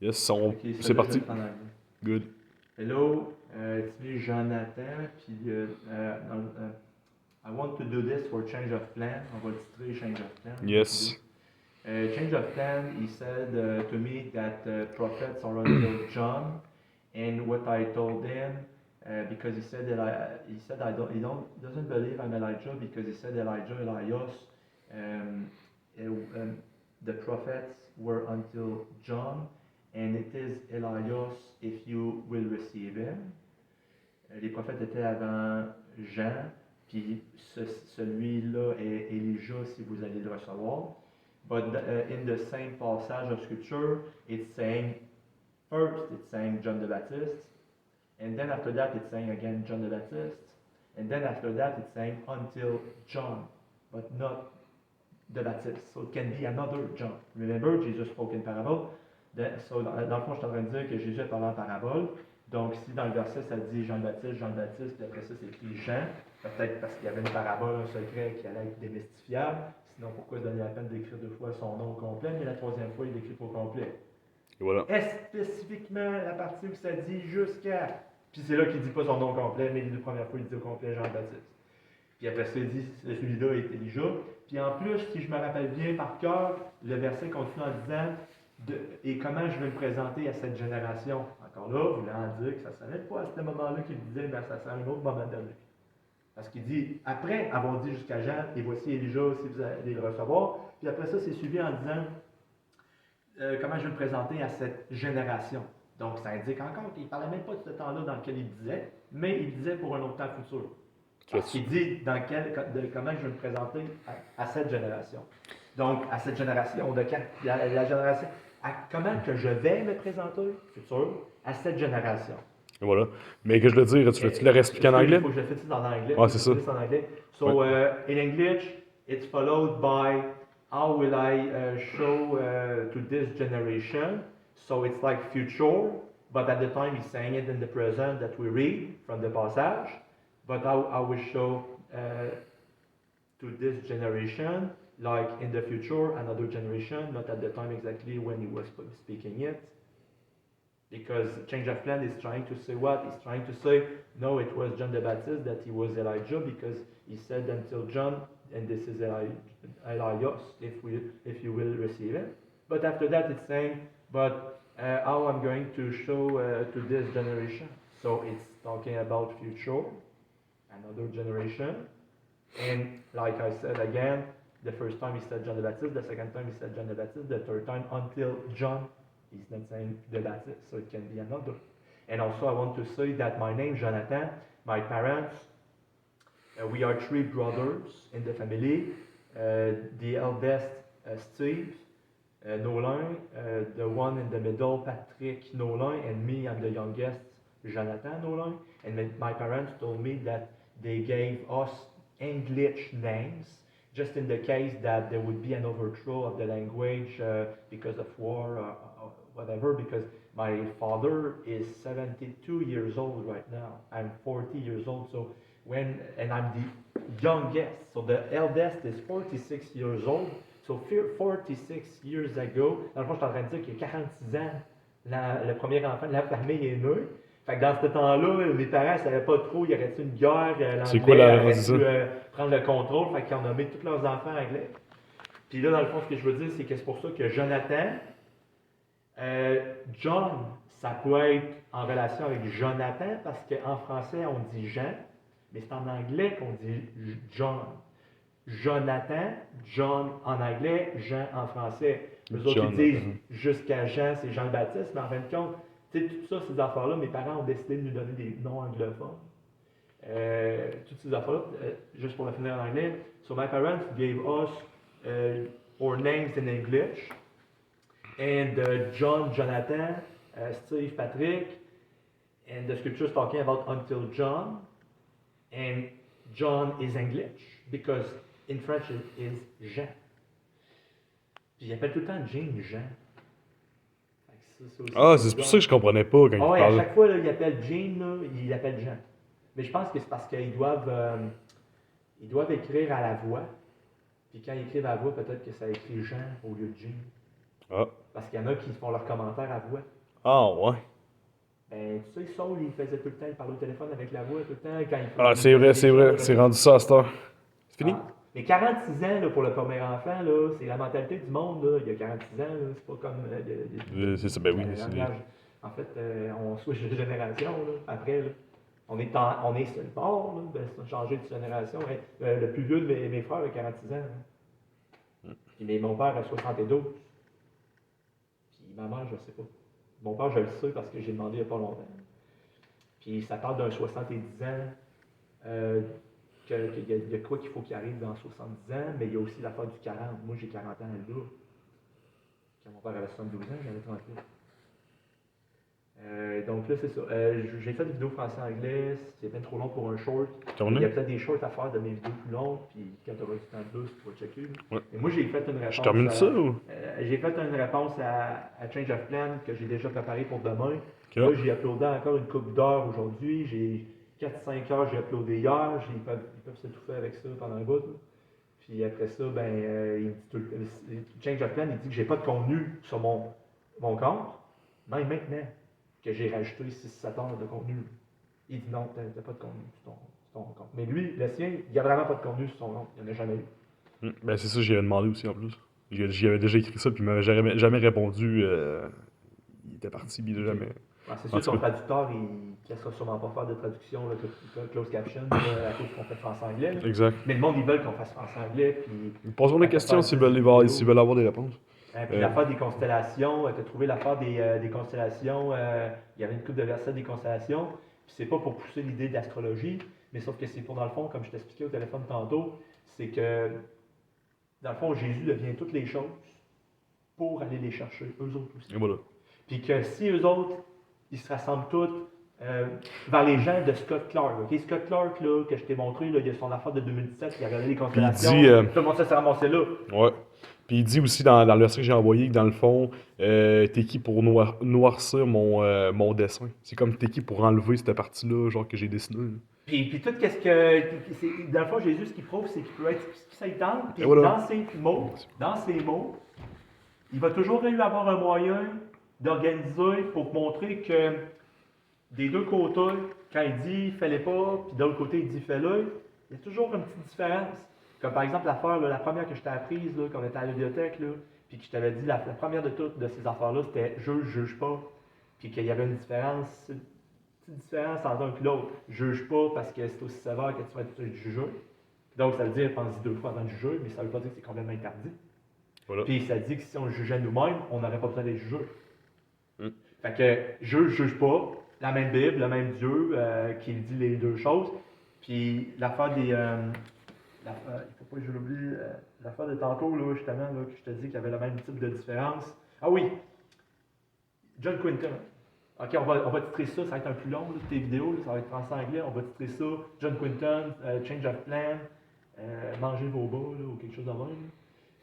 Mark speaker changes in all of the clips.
Speaker 1: Yes,
Speaker 2: Ok,
Speaker 1: c'est
Speaker 2: celle-là, je vais
Speaker 1: parti.
Speaker 2: le faire en anglais.
Speaker 1: Good.
Speaker 2: Hello, it's me, Jonathan. Puis, I want to do this for change of plan. On va titrer change of plan.
Speaker 1: Yes.
Speaker 2: Change of plan, he said to me that prophets are until John, and what I told him, because he said he doesn't believe I'm Elijah because he said Elias, um, the prophets were until John, and it is Elias if you will receive him. Les prophètes étaient avant Jean, puis celui-là est Elijah si vous allez le recevoir. But in the same passage of scripture, it's saying, first it's saying John the Baptist, and then after that it's saying again John the Baptist, and then after that it's saying until John, but not the Baptist. So it can be another John. Remember, Jesus spoke in parable. So dans le fond, je suis en train de dire que Jésus a parlé en parabole. Donc, si dans le verset, ça dit Jean le Baptiste, puis après ça, c'est écrit Jean, peut-être parce qu'il y avait une parabole, un secret qui allait être démystifiable. Sinon, pourquoi se donner la peine d'écrire deux fois son nom au complet, mais la troisième fois, il l'écrit au complet.
Speaker 1: Et voilà.
Speaker 2: Est spécifiquement la partie où ça dit jusqu'à. Puis c'est là qu'il ne dit pas son nom complet, mais les deux premières fois, il dit au complet Jean le Baptiste. Puis après ça, il dit celui-là est Elijah. Puis en plus, si je me rappelle bien par cœur, le verset continue en disant et comment je vais me présenter à cette génération. Encore là, voulant dire que ça ne s'arrête pas à ce moment-là qu'il disait, mais ça sera un autre moment donné. Parce qu'il dit, après avoir dit jusqu'à Jean, et voici Elijah si vous allez le recevoir, puis après ça, c'est suivi en disant comment je vais me présenter à cette génération. Donc, ça indique encore qu'il ne parlait même pas de ce temps-là dans lequel il disait, mais il disait pour un autre temps futur. Parce qu'il dit comment je vais me présenter à cette génération. Donc, à cette génération, de quand? La génération. Comment que je vais me présenter, futur, à cette génération.
Speaker 1: Et voilà. Mais que je le dire, tu veux-tu le réexpliquer en anglais?
Speaker 2: Il faut que je le fasse en anglais.
Speaker 1: Ouais, c'est ça.
Speaker 2: En anglais. So, in English, it's followed by how will I show to this generation. So, it's like future, but at the time he's saying it in the present that we read from the passage. But how I will show to this generation, like in the future, another generation, not at the time exactly when he was speaking it. Because change of plan is trying to say what? He's trying to say, no, it was John the Baptist, that he was Elijah, because he said until John, and this is Elias, if you will receive it. But after that, it's saying, but how I'm going to show to this generation. So it's talking about future, another generation. And like I said again, the first time he said John the Baptist, the second time he said John the Baptist, the third time until John, he's not saying the Baptist, so it can be another. And also I want to say that my name, Jonathan, my parents, we are three brothers in the family. The eldest, Steve Nolin, the one in the middle, Patrick Nolin, and me, I'm the youngest, Jonathan Nolin. And my parents told me that they gave us English names, just in the case that there would be an overthrow of the language because of war or whatever, because my father is 72 years old right now. I'm 40 years old, so and I'm the youngest, so the eldest is 46 years old, so 46 years ago, dans le fond, je suis en train de dire qu'il y a 46 ans, le premier enfant de la famille est né. Fait que dans ce temps-là, mes parents ne savaient pas trop, y aurait-il une guerre, l'anglais aurait pu prendre le contrôle, fait qu'ils ont nommé tous leurs enfants anglais. Puis là, dans le fond, ce que je veux dire, c'est que c'est pour ça que Jonathan, John, ça peut être en relation avec Jonathan, parce qu'en français, on dit Jean, mais c'est en anglais qu'on dit John. Jonathan, John en anglais, Jean en français. Eux autres, ils disent jusqu'à Jean, c'est Jean le Baptiste, mais en fin de compte, tu sais, tout ça, ces affaires-là, mes parents ont décidé de nous donner des noms anglophones. Toutes ces affaires-là, juste pour le finir en anglais. So my parents gave us our names in English. And John, Jonathan, Steve, Patrick. And the scripture is talking about until John. And John is English, because in French it is Jean. Puis il appelle tout le temps Jane Jean.
Speaker 1: C'est pour ça que je comprenais pas quand il
Speaker 2: parlait.
Speaker 1: parlait.
Speaker 2: À chaque fois, là, il appelle Jane, là, il appelle Jean. Mais je pense que c'est parce qu'ils doivent écrire à la voix. Puis quand ils écrivent à la voix, peut-être que ça écrit Jean au lieu de Jane.
Speaker 1: Ah.
Speaker 2: Parce qu'il y en a qui font leurs commentaires à voix.
Speaker 1: Ah, ouais.
Speaker 2: Ben, tu sais, Saul, il faisait tout le temps, il parlait au téléphone avec la voix tout le temps. Quand
Speaker 1: Ah,
Speaker 2: il
Speaker 1: c'est vrai, c'est
Speaker 2: faisait des
Speaker 1: vrai.
Speaker 2: choses,
Speaker 1: C'est rendu ça à cette heure. C'est fini?
Speaker 2: ah. Mais 46 ans là, pour le premier enfant, là, c'est la mentalité du monde. Là. Il y a 46 ans, là, c'est pas comme
Speaker 1: C'est ça, ben oui.
Speaker 2: le langage. En fait, on switch de génération là, après. Là. On est sur le bord, là, ben, c'est changé de génération. Hein. Le plus vieux de mes frères a 46 ans. Hein. Puis mon père a 72. Puis ma mère, je sais pas. Mon père, je le sais parce que j'ai demandé il n'y a pas longtemps. Puis ça parle d'un 70 ans. Qu'il y a quoi qu'il faut qu'il arrive dans 70 ans, mais il y a aussi l'affaire du 40. Moi, j'ai 40 ans là. Quand mon père avait 72 ans, j'avais 38. Donc là, c'est ça. J'ai fait des vidéos français-anglais, c'est bien trop long pour un short. Il y a peut-être des shorts à faire de mes vidéos plus longues, puis quand tu auras du temps de plus, tu vas checker.
Speaker 1: Ouais.
Speaker 2: Et moi, j'ai fait une réponse.
Speaker 1: Je termine ça ou?
Speaker 2: J'ai fait une réponse à Change of Plan que j'ai déjà préparée pour demain.
Speaker 1: Ok.
Speaker 2: Là, j'ai uploadé encore une couple d'heures aujourd'hui. J'ai 4-5 heures, j'ai uploadé hier. Ils peuvent s'étouffer avec ça pendant un bout. Là. Puis après ça, Change of Plan, il dit que j'ai pas de contenu sur mon compte. Même maintenant que j'ai rajouté 6-7 heures de contenu. Il dit non, t'as pas de contenu sur ton compte. Mais lui, le sien, il n'y a vraiment pas de contenu sur son compte. Il n'y en a jamais eu.
Speaker 1: Ben, c'est ça, j'y avais demandé aussi en plus. J'y avais déjà écrit ça, puis il m'avait jamais répondu. Il était parti, puis il n'a jamais.
Speaker 2: Ouais, c'est sûr que ton traducteur, il ne laissera sûrement pas faire de traduction, là, close caption, là, à cause qu'on fait français-anglais.
Speaker 1: Exact.
Speaker 2: Mais le monde, ils veulent qu'on fasse français-anglais.
Speaker 1: Posons des questions s'ils veulent avoir des réponses.
Speaker 2: Puis l'affaire des constellations, tu as trouvé l'affaire des constellations, il y avait une couple de versets des constellations, puis c'est pas pour pousser l'idée d'astrologie, mais sauf que c'est pour, dans le fond, comme je t'expliquais au téléphone tantôt, c'est que, dans le fond, Jésus devient toutes les choses pour aller les chercher, eux autres aussi.
Speaker 1: Et voilà.
Speaker 2: Puis que si eux autres, ils se rassemblent tous vers les gens de Scott Clark. Okay? Scott Clark, là, que je t'ai montré, là, il y a son affaire de 2017, il a regardé les constellations,
Speaker 1: dit,
Speaker 2: tout le monde s'est ramassé là.
Speaker 1: Ouais. Puis il dit aussi dans le verset que j'ai envoyé que dans le fond, t'es qui pour noircir mon dessin. C'est comme t'es qui pour enlever cette partie-là, genre que j'ai dessinée.
Speaker 2: Puis tout qu'est-ce que. Dans le fond, Jésus, ce qu'il prouve, c'est qu'il peut être ce qui ça lui tente. Puis
Speaker 1: voilà.
Speaker 2: dans ses mots, il va toujours avoir un moyen d'organiser pour montrer que des deux côtés, quand il dit fais-les pas, puis de l'autre côté il dit fais-le, il y a toujours une petite différence. Comme par exemple l'affaire, la première que je t'ai apprise, là, quand on était à la bibliothèque, là, puis que je t'avais dit, la première de toutes de ces affaires-là, c'était juge pas. Puis qu'il y avait une différence, une petite différence entre un et l'autre. Juge pas parce que c'est aussi sévère que tu vas être jugé. Donc ça veut dire pense-y 2 fois avant de juger, mais ça veut pas dire que c'est complètement interdit.
Speaker 1: Voilà.
Speaker 2: Puis ça dit que si on jugeait nous-mêmes, on n'aurait pas besoin d'être jugé. Fait que juge pas, la même Bible, le même Dieu qui dit les deux choses. Puis l'affaire des. Il faut pas que je l'oublie. L'affaire de tantôt, là, justement, là, que je te dis qu'il y avait le même type de différence. Ah oui! John Quinton. Ok, on va titrer ça, ça va être un plus long, là, tes vidéos, là, ça va être français-anglais. On va titrer ça John Quinton, Change of Plan, Manger vos bas, là, ou quelque chose de même.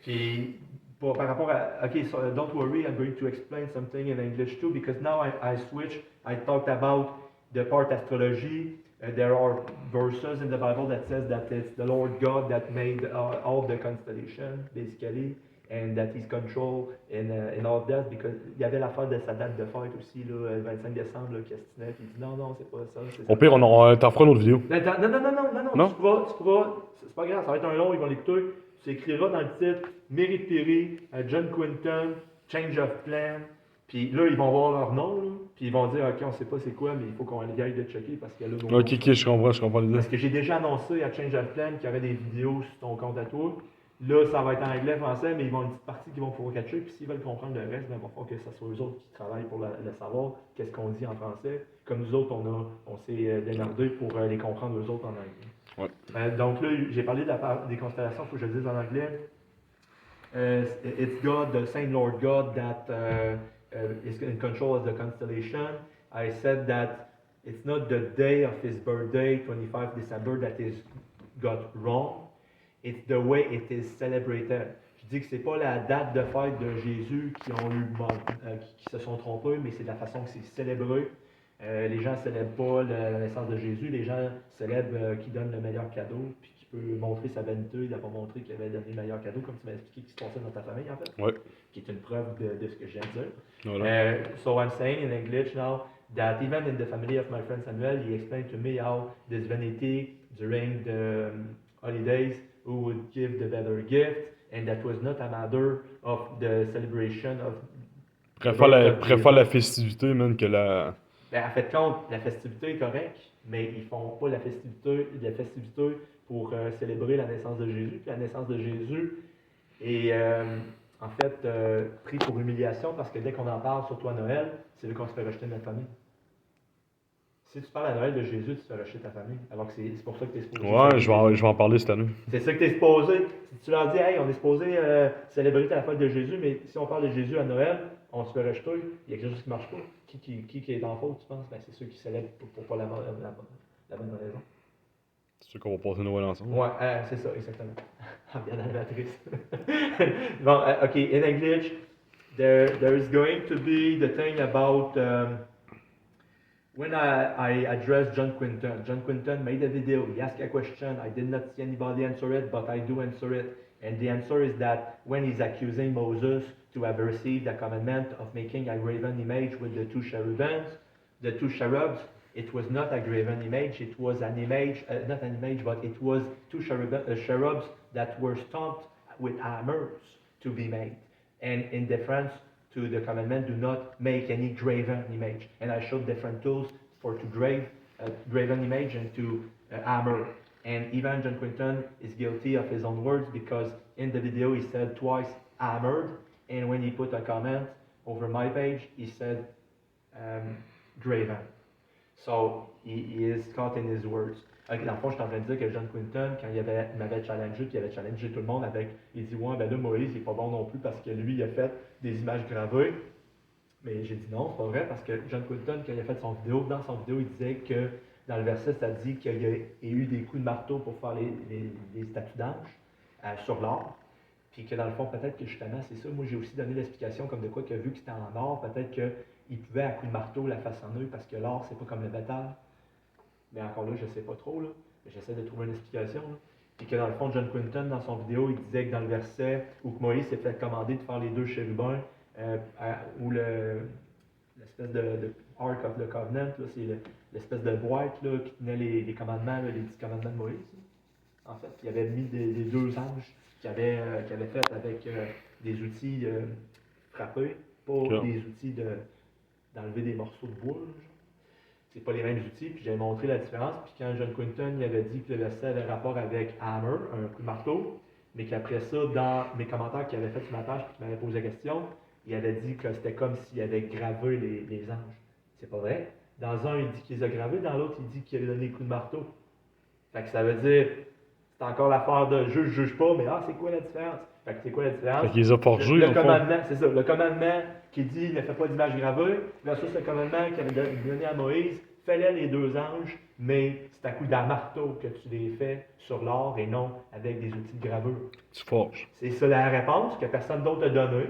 Speaker 2: Puis, par rapport à. Ok, so don't worry, I'm going to explain something in English too, because now I switch. I talked about the part astrology. There are verses in the Bible that says that it's the Lord God that made all the constellation, basically, and that He's control in all of that, because il y avait l'affaire de sa date de fête aussi, là, le 25 décembre, là, qui estimait, puis il dit non, c'est pas ça.
Speaker 1: Au pire, t'en feras une autre vidéo.
Speaker 2: Non. Tu pourras, c'est pas grave, ça va être un long, ils vont l'écouter. Tu écriras dans le titre Mary Perry, John Quinton, Change of Plan. Puis là, ils vont voir leur nom, là, puis ils vont dire, OK, on sait pas c'est quoi, mais il faut qu'on aille de checker parce que là,
Speaker 1: Ok, je comprends l'idée.
Speaker 2: Parce que j'ai déjà annoncé à Change of Plan qu'il y aurait des vidéos sur ton compte à toi. Là, ça va être en anglais, français, mais ils vont une petite partie qu'ils vont pouvoir catcher, puis s'ils veulent comprendre le reste, ben, il va falloir que ce soit eux autres qui travaillent pour le savoir, qu'est-ce qu'on dit en français. Comme nous autres, on s'est démerdé pour les comprendre eux autres en anglais.
Speaker 1: Ouais.
Speaker 2: Donc là, j'ai parlé des constellations, il faut que je le dise en anglais. It's God, the same Lord God that is in control of the constellation. I said that it's not the day of his birthday, 25 December, that is got wrong. It's the way it is celebrated. Je dis que c'est pas la date de fête de Jésus qui ont eu qui se sont trompés, mais c'est la façon que c'est célébré. Les gens ne célèbrent pas la naissance de Jésus, les gens célèbrent qui donne le meilleur cadeau, puis qui peut montrer sa vanité d'avoir montré qu'il avait donné le meilleur cadeau, comme tu m'as expliqué qui se passait dans ta famille, en fait.
Speaker 1: Ouais.
Speaker 2: Qui est une preuve de ce que je viens de dire.
Speaker 1: Voilà.
Speaker 2: So I'm saying in English now that even in the family of my friend Samuel, he explained to me how this vanity during the holidays who would give the better gift, and that was not a matter of the celebration of
Speaker 1: Préfère la festivité, man, que la.
Speaker 2: Ben, en fait, compte, la festivité est correcte, mais ils font pas la festivité pour célébrer la naissance de Jésus. Puis la naissance de Jésus est en fait pris pour humiliation parce que dès qu'on en parle, surtout à Noël, c'est là qu'on se fait rejeter de notre famille. Si tu parles à Noël de Jésus, tu te fais rejeter de ta famille. Alors que c'est pour ça que tu es supposé.
Speaker 1: Ouais, je vais en parler cette année.
Speaker 2: C'est ça que tu es supposé. Si tu leur dis, hey, on est supposé célébrer la fête de Jésus, mais si on parle de Jésus à Noël, on se fait rejeter, il y a quelque chose qui ne marche pas. Qui est en faute, tu penses? Ben, c'est ceux qui célèbrent pour pas la bonne raison.
Speaker 1: C'est sûr qu'on va passer Noël ensemble.
Speaker 2: Ouais, c'est ça, exactement. Bien animatrice. Bon, OK, in English, there is going to be the thing about when I addressed John Quinton. John Quinton made a video. He asked a question. I did not see anybody answer it, but I do answer it. And the answer is that when he's accusing Moses to have received the commandment of making a graven image with the two cherubs, it was not a graven image, it was an image, not an image, but it was two cherubs that were stumped with hammers to be made. And in difference to the commandment, do not make any graven image. And I showed different tools for to grave a graven image and to hammer. And even John Quinton is guilty of his own words because in the video he said twice hammered, and when he put a comment over my page, he said graven. So he is caught in his words. Dans le fond, je suis en train de dire que John Quinton, quand il m'avait challengé, puis il avait challengé tout le monde il dit ouais, ben là, Moïse, il est pas bon non plus parce que lui, il a fait des images gravées. Mais j'ai dit non, c'est pas vrai, parce que John Quinton, quand il a fait son vidéo, dans son vidéo, il disait que dans le verset, ça dit qu'il y a eu des coups de marteau pour faire les statues d'ange sur l'or. Puis que dans le fond, peut-être que justement, c'est ça. Moi, j'ai aussi donné l'explication comme de quoi que vu que c'était en or, peut-être qu'il pouvait à coup de marteau la face en œil parce que l'or, c'est pas comme le métal. Mais encore là, je sais pas trop. Là. J'essaie de trouver une explication. Là. Puis que dans le fond, John Quinton, dans son vidéo, il disait que dans le verset où Moïse s'est fait commander de faire les deux chérubins, ou l'espèce de Ark of the Covenant, là, c'est l'espèce de boîte là, qui tenait les commandements, là, les 10 commandements de Moïse. Là. En fait, il avait mis des deux anges qu'il avait fait avec des outils frappés, pas des outils d'enlever des morceaux de bois. Là, c'est pas les mêmes outils, puis j'avais montré la différence. Puis quand John Quinton il avait dit que le verset avait rapport avec hammer, un coup de marteau, mais qu'après ça, dans mes commentaires qu'il avait fait sur ma page, puis qu'il m'avait posé la question, il avait dit que c'était comme s'il avait gravé les anges. C'est pas vrai. Dans un, il dit qu'il les a gravés, dans l'autre, il dit qu'il avait donné des coups de marteau. Fait que ça veut dire, c'est encore l'affaire de juge pas, mais c'est quoi la différence? Fait que c'est quoi la différence?
Speaker 1: Fait qu'il les a forgés,
Speaker 2: le commandement, c'est ça. Le commandement qui dit ne fais pas d'image gravée, versus le commandement qu'il avait donné à Moïse, fais-les les deux anges, mais c'est à coup d'un marteau que tu les fais sur l'or et non avec des outils de gravure.
Speaker 1: Tu forges.
Speaker 2: C'est ça la réponse que personne d'autre a donnée.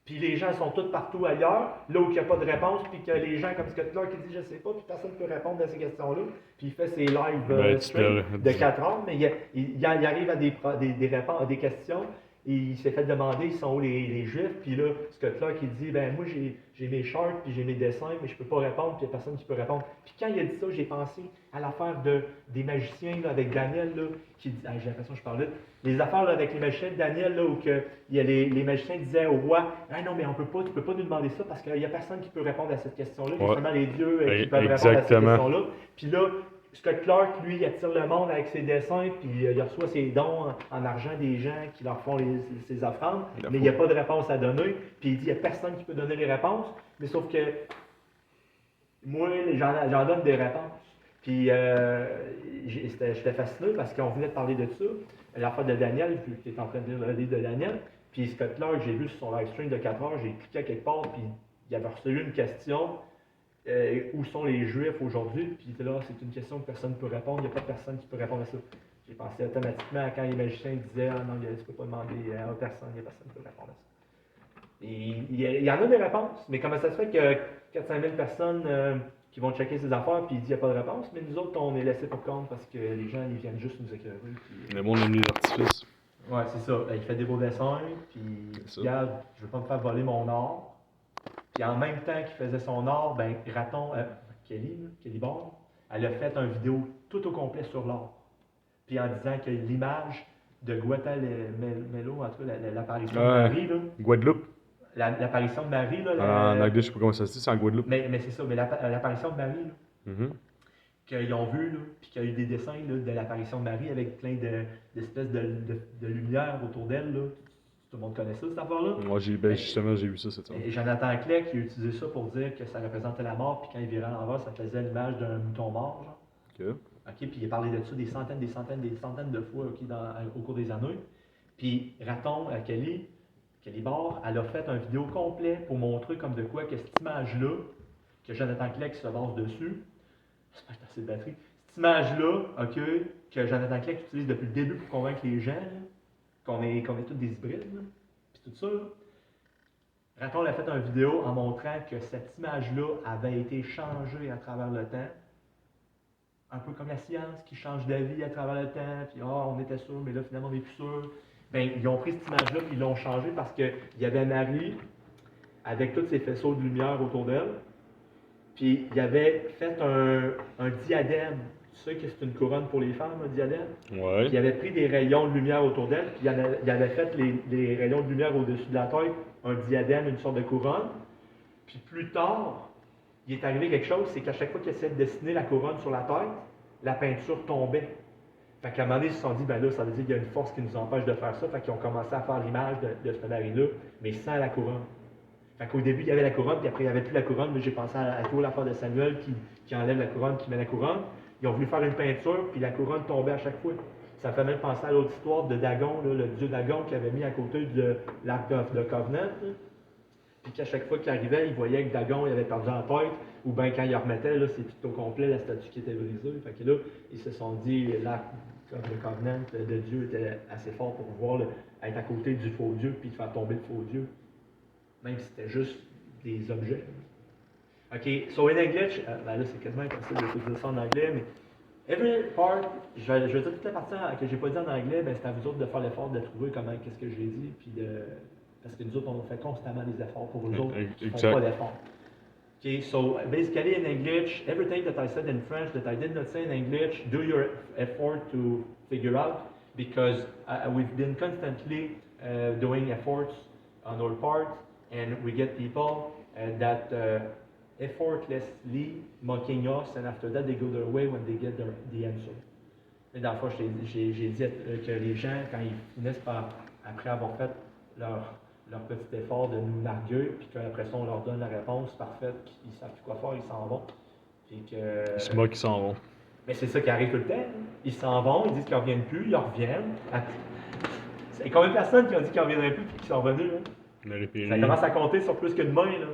Speaker 2: Puis les gens sont tous partout ailleurs, là où il n'y a pas de réponse, puis que les gens comme Scott Clark qui dit je sais pas, puis personne ne peut répondre à ces questions-là. Puis il fait ses lives stream de 4 heures, mais il arrive à des réponses, à des questions, et il s'est fait demander ils sont où les Juifs, puis là, Scott Clark il dit ben moi j'ai mes charts, puis j'ai mes dessins, mais je peux pas répondre, puis il n'y a personne qui peut répondre. Puis quand il a dit ça, j'ai pensé à l'affaire des magiciens là, avec Daniel, là, qui dit, j'ai l'impression que je parlais, les affaires là, avec les magiciens de Daniel, là, où les magiciens disaient au roi, non mais tu peux pas nous demander ça parce qu'il n'y a personne qui peut répondre à cette question-là, il y a seulement les dieux qui peuvent répondre à cette question-là. Puis là, Scott Clark, lui, il attire le monde avec ses dessins, puis il reçoit ses dons en argent des gens qui leur font ses offrandes, mais il n'y a pas de réponse à donner. Puis il dit, il n'y a personne qui peut donner les réponses, mais sauf que moi, j'en donne des réponses. Puis j'étais fasciné parce qu'on venait de parler de ça, l'affaire de Daniel, vu que tu es en train de lire le livre de Daniel, puis Scott Clark, j'ai vu sur son live stream de 4 heures, j'ai cliqué à quelque part, puis il avait reçu une question. Où sont les Juifs aujourd'hui? Puis il était là, c'est une question que personne ne peut répondre, il n'y a pas personne qui peut répondre à ça. J'ai pensé automatiquement à quand les magiciens disaient non, tu ne peux pas demander à personne, il n'y a personne qui peut répondre à ça. Et il y en a des réponses, mais comment ça se fait que 400 000 personnes qui vont checker ses affaires, puis il dit qu'il n'y a pas de réponse, mais nous autres, on est laissés pour compte parce que les gens, ils viennent juste nous écœurer. Puis...
Speaker 1: Le monde aime les artifices.
Speaker 2: Ouais, c'est ça. Il fait des beaux dessins, puis regarde, je veux pas me faire voler mon art. Puis en même temps qu'il faisait son art, ben, Kelly Ball, elle a fait une vidéo tout au complet sur l'art. Puis en disant que l'image de Guatemala, en tout cas, l'apparition de Marie, là,
Speaker 1: Guadeloupe.
Speaker 2: l'apparition de Marie, là,
Speaker 1: En anglais, je sais pas comment ça se dit, c'est en Guadeloupe.
Speaker 2: mais c'est ça, mais l'apparition de Marie, là, qu'ils ont vu, là, puis qu'il y a eu des dessins là, de l'apparition de Marie avec plein d'espèces de lumière autour d'elle. Là. Tout le monde connaît ça, cette affaire-là?
Speaker 1: Moi, justement, j'ai vu ça cette semaine.
Speaker 2: Et Jonathan Clegg, qui a utilisé ça pour dire que ça représentait la mort, puis quand il virait à l'envers, ça faisait l'image d'un mouton mort. Genre. OK, puis il a parlé de ça des centaines de fois au cours des années. Puis Raton, Kelly Barr, elle a fait une vidéo complète pour montrer comme de quoi que cette image-là, que Jonathan Clegg se base dessus, j'espère que j'ai assez de batterie, cette image-là, OK, que Jonathan Clegg utilise depuis le début pour convaincre les gens, là, qu'on est tous des hybrides, là, puis tout ça, là. Raton a fait une vidéo en montrant que cette image-là avait été changée à travers le temps. Un peu comme la science qui change d'avis à travers le temps, puis on était sûr, mais là finalement on n'est plus sûr. Ben, ils ont pris cette image-là puis ils l'ont changée parce qu'il y avait Marie avec tous ces faisceaux de lumière autour d'elle. Puis il avait fait un diadème. Tu sais que c'est une couronne pour les femmes, un diadème?
Speaker 1: Ouais.
Speaker 2: Puis il avait pris des rayons de lumière autour d'elle, puis il avait fait les rayons de lumière au-dessus de la tête, un diadème, une sorte de couronne. Puis plus tard, il est arrivé quelque chose, c'est qu'à chaque fois qu'il essayait de dessiner la couronne sur la tête, la peinture tombait. Fait qu'à un moment donné, ils se sont dit, ben là, ça veut dire qu'il y a une force qui nous empêche de faire ça. Fait qu'ils ont commencé à faire l'image de ce Marie-là, mais sans la couronne. Fait qu'au début, il y avait la couronne, puis après, il n'y avait plus la couronne. Mais j'ai pensé à toute l'affaire de Samuel qui enlève la couronne, qui met la couronne. Ils ont voulu faire une peinture, puis la couronne tombait à chaque fois. Ça fait même penser à l'autre histoire de Dagon, là, le dieu Dagon qui avait mis à côté de l'arc de Covenant. Là. Puis qu'à chaque fois qu'il arrivait, il voyait que Dagon il avait perdu la tête, ou bien quand il remettait, là, c'est tout au complet la statue qui était brisée. Fait que là, ils se sont dit, l'arc de Covenant de Dieu était assez fort pour pouvoir être à côté du faux Dieu, puis faire tomber le faux Dieu. Même si c'était juste des objets. OK, so in English, ben là c'est quasiment impossible de tout dire ça en anglais, mais every part, je vais dire toute la partie que j'ai pas dit en anglais, ben c'est à vous autres de faire l'effort de trouver comment, qu'est-ce que j'ai dit, puis parce que nous autres, on fait constamment des efforts pour vous autres qui ne font pas d'efforts. Okay, so basically in English, everything that I said in French that I did not say in English, do your effort to figure out, because we've been constantly doing efforts on our part, and we get people that effortlessly mocking us, and after that they go their way when they get the answer. Et dans le fond, j'ai dit que les gens, quand ils finissent par, après avoir fait leur petit effort de nous narguer, puis qu'après ça on leur donne la réponse parfaite, qu'ils savent plus quoi faire, ils s'en vont. Puis que...
Speaker 1: Ils se moquent, ils s'en vont.
Speaker 2: Mais c'est ça qui arrive tout le temps. Ils s'en vont, ils disent qu'ils ne reviennent plus, ils reviennent. C'est combien de personnes qui ont dit qu'ils ne reviendraient plus et qui sont revenus? Là? Ça commence à compter sur plus qu'une main, là.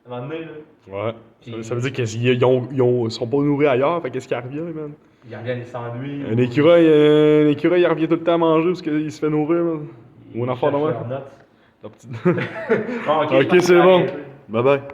Speaker 2: À un moment donné, là.
Speaker 1: Ouais. Puis... Ça veut dire qu'ils sont pas nourris ailleurs, fait qu'est-ce qui revient, man?
Speaker 2: Ils reviennent, ils s'ennuient.
Speaker 1: Un écureuil, il revient tout le temps à manger parce qu'il se fait nourrir, man. Ou un enfant de moi.
Speaker 2: Ok,
Speaker 1: Ok, c'est bon. Bye bye.